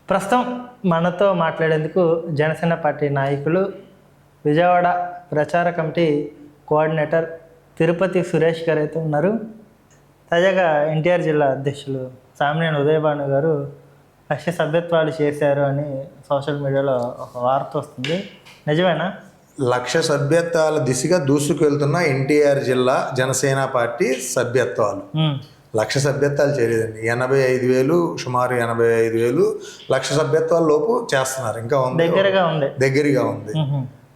ప్రస్తుతం మనతో మాట్లాడేందుకు జనసేన పార్టీ నాయకులు, విజయవాడ ప్రచార కమిటీ కోఆర్డినేటర్ తిరుపతి సురేష్ గారు అయితే ఉన్నారు. తాజాగా ఎన్టీఆర్ జిల్లా అధ్యక్షులు సామినేని ఉదయభాను గారు లక్ష సభ్యత్వాలు చేశారు అని సోషల్ మీడియాలో ఒక వార్త వస్తుంది. నిజమేనా? లక్ష సభ్యత్వాల దిశగా దూసుకెళ్తున్న ఎన్టీఆర్ జిల్లా జనసేన పార్టీ సభ్యత్వాలు లక్ష సభ్యత్వాలు చేయలేదండి. 85,000 సుమారు 85,000 లక్ష సభ్యత్వాల లోపు చేస్తున్నారు. ఇంకా ఉంది, దగ్గరగా ఉంది.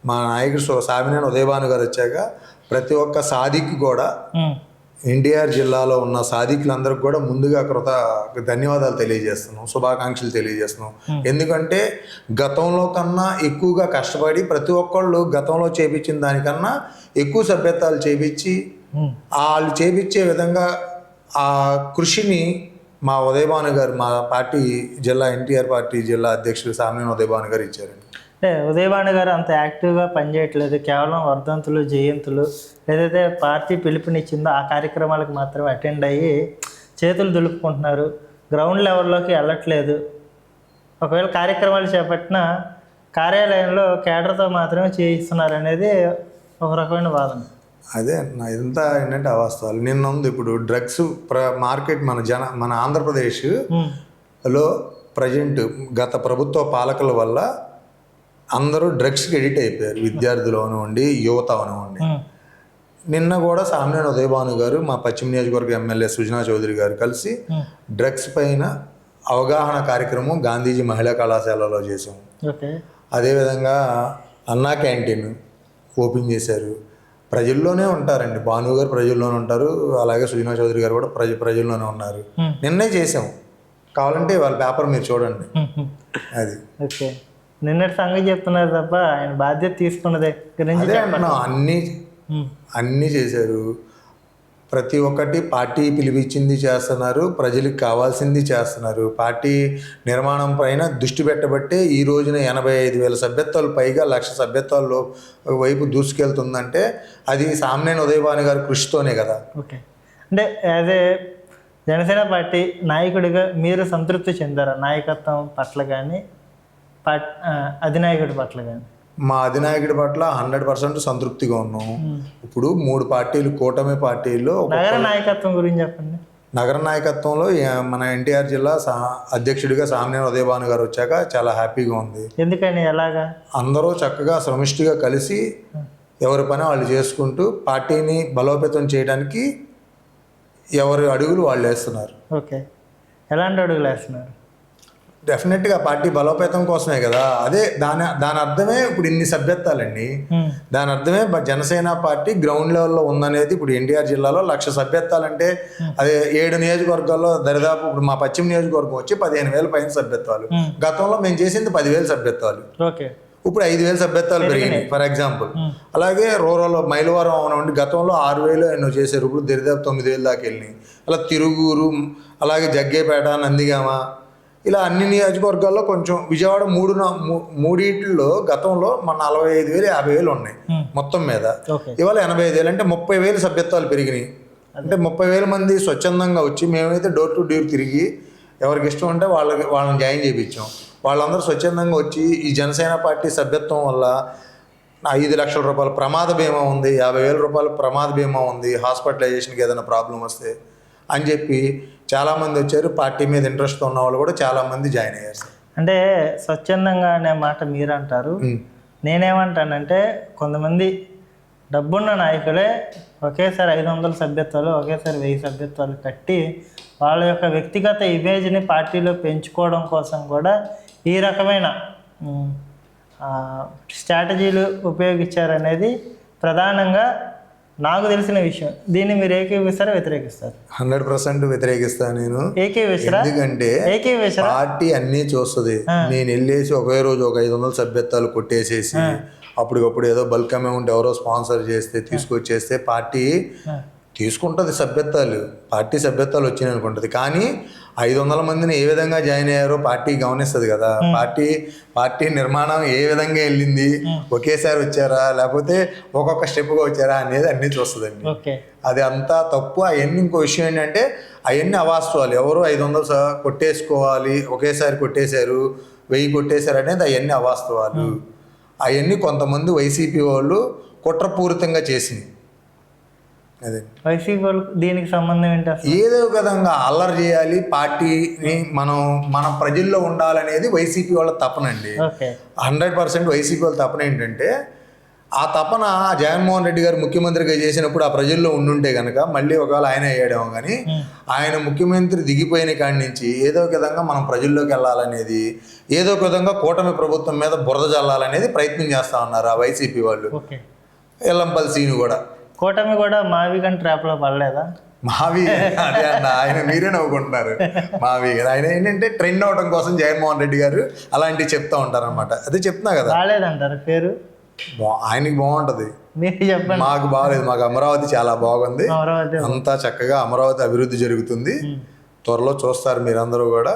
మా నాయకుడు సామినేని ఉదయభాను గారు వచ్చాక ప్రతి ఒక్క సాధికి కూడా ఎన్టీఆర్ జిల్లాలో ఉన్న సాధికులందరికీ కూడా ముందుగా ధన్యవాదాలు తెలియజేస్తున్నాం, శుభాకాంక్షలు తెలియజేస్తున్నాం. ఎందుకంటే గతంలో కన్నా ఎక్కువగా కష్టపడి ప్రతి ఒక్కళ్ళు గతంలో చేపించిన దానికన్నా ఎక్కువ సభ్యత్వాలు చేపించి వాళ్ళు చేపించే విధంగా ఆ కృషిని మా ఉదయభాను గారు, మా పార్టీ జిల్లా ఎన్టీఆర్ పార్టీ జిల్లా అధ్యక్షులు సామినేని ఉదయభాను గారు ఇచ్చారండి. అంటే ఉదయభాను గారు అంత యాక్టివ్గా పనిచేయట్లేదు. కేవలం వర్ధంతులు, జయంతులు ఏదైతే పార్టీ పిలుపునిచ్చిందో ఆ కార్యక్రమాలకు మాత్రమే అటెండ్ అయ్యి చేతులు దులుపుకుంటున్నారు. గ్రౌండ్ లెవెల్లోకి వెళ్ళట్లేదు. ఒకవేళ కార్యక్రమాలు చేపట్టిన కార్యాలయంలో కేడర్తో మాత్రమే చేయిస్తున్నారు అనేది ఒక రకమైన వాదన. అదే ఇదంతా ఏంటంటే అవాస్తవాలు. నిన్న ఉంది ఇప్పుడు డ్రగ్స్ మార్కెట్ మన ఆంధ్రప్రదేశ్లో ప్రజెంట్ గత ప్రభుత్వ పాలకుల వల్ల అందరూ డ్రగ్స్కి ఎడిట్ అయిపోయారు. విద్యార్థులు అవనివ్వండి, యువత అవనివ్వండి. నిన్న కూడా సామినేని ఉదయభాను గారు, మా పశ్చిమ నియోజకవర్గ ఎమ్మెల్యే సుజనా చౌదరి గారు కలిసి డ్రగ్స్ పైన అవగాహన కార్యక్రమం గాంధీజీ మహిళా కళాశాలలో చేసాం. అదేవిధంగా అన్నా క్యాంటీన్ ఓపెన్ చేశారు. ప్రజల్లోనే ఉంటారండి. భాను గారు ప్రజల్లోనే ఉంటారు, అలాగే సుజనా చౌదరి గారు కూడా ప్రజల్లోనే ఉన్నారు. నిన్నే చేసాం, కావాలంటే వాళ్ళ పేపర్ మీరు చూడండి. అది ఓకే, నిన్నటి సంగతి చెప్తున్నారు తప్ప ఆయన బాధ్యత తీసుకున్నదే అన్నీ చేశారు. ప్రతి ఒక్కటి పార్టీ పిలిపించింది చేస్తున్నారు, ప్రజలకు కావాల్సింది చేస్తున్నారు. పార్టీ నిర్మాణం పైన దృష్టి పెట్టబట్టే ఈ రోజున 85,000 సభ్యత్వాలు పైగా లక్ష సభ్యత్వాల్లో వైపు దూసుకెళ్తుందంటే అది సామినేని ఉదయభాను గారి కృషితోనే కదా. ఓకే, అంటే యాజ్ ఏ జనసేన పార్టీ నాయకుడిగా మీరు సంతృప్తి చెందారా నాయకత్వం పట్ల కానీ అధినాయకుడి పట్ల కానీ? మా అధినాయకుడి పట్ల 100% సంతృప్తిగా ఉన్నాం. ఇప్పుడు 3 పార్టీలు, కూటమి పార్టీల్లో నగర నాయకత్వం గురించి చెప్పండి. నగర నాయకత్వంలో మన ఎన్టీఆర్ జిల్లా అధ్యక్షుడిగా సామినేని ఉదయభాను గారు వచ్చాక చాలా హ్యాపీగా ఉంది. ఎందుకని? ఎలాగా? అందరూ చక్కగా సమిష్టిగా కలిసి ఎవరి పని వాళ్ళు చేసుకుంటూ పార్టీని బలోపేతం చేయడానికి ఎవరి అడుగులు వాళ్ళు వేస్తున్నారు. ఓకే, ఎలాంటి అడుగులు వేస్తున్నారు? డెఫినెట్గా పార్టీ బలోపేతం కోసమే కదా. అదే దాని అర్థమే ఇప్పుడు ఇన్ని సభ్యత్వాలండి. దాని అర్థమే జనసేన పార్టీ గ్రౌండ్ లెవెల్లో ఉందనేది. ఇప్పుడు ఎన్టీఆర్ జిల్లాలో 1,00,000 సభ్యత్వాలు అంటే అదే 7 నియోజకవర్గాల్లో దరిదాపు ఇప్పుడు మా పశ్చిమ నియోజకవర్గం వచ్చి 15,000 పైన సభ్యత్వాలు. గతంలో మేము చేసింది 10,000 సభ్యత్వాలు. ఇప్పుడు 5,000 సభ్యత్వాలు పెరిగినాయి ఫర్ ఎగ్జాంపుల్. అలాగే రూరల్ మైలవరం అవునండి, గతంలో 6,000 ఎన్నో చేశారు, ఇప్పుడు దరిదాపు 9,000 దాకా వెళ్ళినాయి. అలా తిరుగురు, అలాగే జగ్గేపేట, నందిగామ, ఇలా అన్ని నియోజకవర్గాల్లో కొంచెం విజయవాడ మూడిట్లో గతంలో మన 45,000 50,000 ఉన్నాయి మొత్తం మీద. ఇవాళ 85,000 అంటే 30,000 సభ్యత్వాలు పెరిగినాయి. అంటే 30,000 మంది స్వచ్ఛందంగా వచ్చి, మేమైతే డోర్ టు డోర్ తిరిగి ఎవరికి ఇష్టం ఉంటే వాళ్ళని జాయిన్ చేయించాం. వాళ్ళందరూ స్వచ్ఛందంగా వచ్చి ఈ జనసేన పార్టీ సభ్యత్వం వల్ల 5 లక్షల రూపాయల ప్రమాద బీమా ఉంది, 50,000 రూపాయల ప్రమాద బీమా ఉంది, హాస్పిటలైజేషన్కి ఏదైనా ప్రాబ్లం వస్తే అని చెప్పి చాలామంది వచ్చారు. పార్టీ మీద ఇంట్రెస్ట్ ఉన్న వాళ్ళు కూడా చాలామంది జాయిన్ అయ్యారు. అంటే స్వచ్ఛందంగా అనే మాట మీరు అంటారు, నేనేమంటానంటే కొంతమంది డబ్బున్న నాయకులే ఒకేసారి 500 సభ్యత్వాలు, ఒకేసారి 1000 సభ్యత్వాలు కట్టి వాళ్ళ యొక్క వ్యక్తిగత ఇమేజ్ని పార్టీలో పెంచుకోవడం కోసం కూడా ఈ రకమైన స్ట్రాటజీలు ఉపయోగించారనేది ప్రధానంగా నాకు తెలిసిన విషయం. దీన్ని మీరు ఏకీవిస్తారా, వ్యతిరేకిస్తారు? 100% వ్యతిరేకిస్తాను నేను. ఎందుకంటే పార్టీ అన్నీ చూస్తుంది. నేను వెళ్ళేసి ఒకే రోజు ఒక 500 సభ్యత్వాలు కొట్టేసేసి అప్పటికప్పుడు ఏదో బల్క్ అమౌంట్ ఎవరో స్పాన్సర్ చేస్తే తీసుకొచ్చేస్తే పార్టీ తీసుకుంటుంది సభ్యత్వాలు, పార్టీ సభ్యత్వాలు వచ్చినాయి అనుకుంటుంది. కానీ 500 మందిని ఏ విధంగా జాయిన్ అయ్యారో పార్టీ గమనిస్తుంది కదా. పార్టీ నిర్మాణం ఏ విధంగా వెళ్ళింది, ఒకేసారి వచ్చారా లేకపోతే ఒక్కొక్క స్టెప్గా వచ్చారా అనేది అన్నీ చూస్తుందండి. ఓకే. అది అంతా తప్పు. అవన్నీ ఇంకో విషయం ఏంటంటే అవన్నీ అవాస్తవాలు. ఎవరు 500 కొట్టేసుకోవాలి ఒకేసారి కొట్టేశారు, 1000 కొట్టేశారు అనేది అవన్నీ అవాస్తవాలు. అవన్నీ కొంతమంది వైసీపీ వాళ్ళు కుట్రపూరితంగా చేసింది. అదే వైసీపీ వాళ్ళు దీనికి సంబంధం ఏంటి అసలు? ఏదో విధంగా అల్లరి చేయాలి, పార్టీని మన ప్రజల్లో ఉండాలనేది వైసీపీ వాళ్ళ తపనండి. ఓకే. 100% వైసీపీ వాళ్ళ తపన ఏంటంటే ఆ తపన జగన్మోహన్ రెడ్డి గారు ముఖ్యమంత్రిగా చేసినప్పుడు ఆ ప్రజల్లో ఉండుంటే కనుక మళ్ళీ ఒకవేళ ఆయన అయ్యాడేమో కానీ ఆయన ముఖ్యమంత్రి దిగిపోయిన కాడి నుంచి ఏదో ఒక విధంగా మనం ప్రజల్లోకి వెళ్ళాలనేది, ఏదో ఒక విధంగా కూటమి ప్రభుత్వం మీద బురద జల్లాలనేది ప్రయత్నం చేస్తా ఉన్నారు ఆ వైసీపీ వాళ్ళు. ఓకే. ఎల్లంపల్లి సీను కూడా. కూటమి కూడా మావి కానీ ట్రాప్లో పడలేదా? మావి అదే అన్న, ఆయన మీరే నవ్వుకుంటున్నారు. మావి కదా, ఆయన ఏంటంటే ట్రెండ్ అవడం కోసం జగన్మోహన్ రెడ్డి గారు అలాంటివి చెప్తా ఉంటారు అనమాట. అదే చెప్తున్నా కదా. రాలేదంటారు పేరు? ఆయనకి బాగుంటది, మీరు చెప్పండి. మాకు బాగలేదు. మాకు అమరావతి చాలా బాగుంది, అమరావతి అంతా చక్కగా అమరావతి అభివృద్ధి జరుగుతుంది. త్వరలో చూస్తారు మీరందరూ కూడా.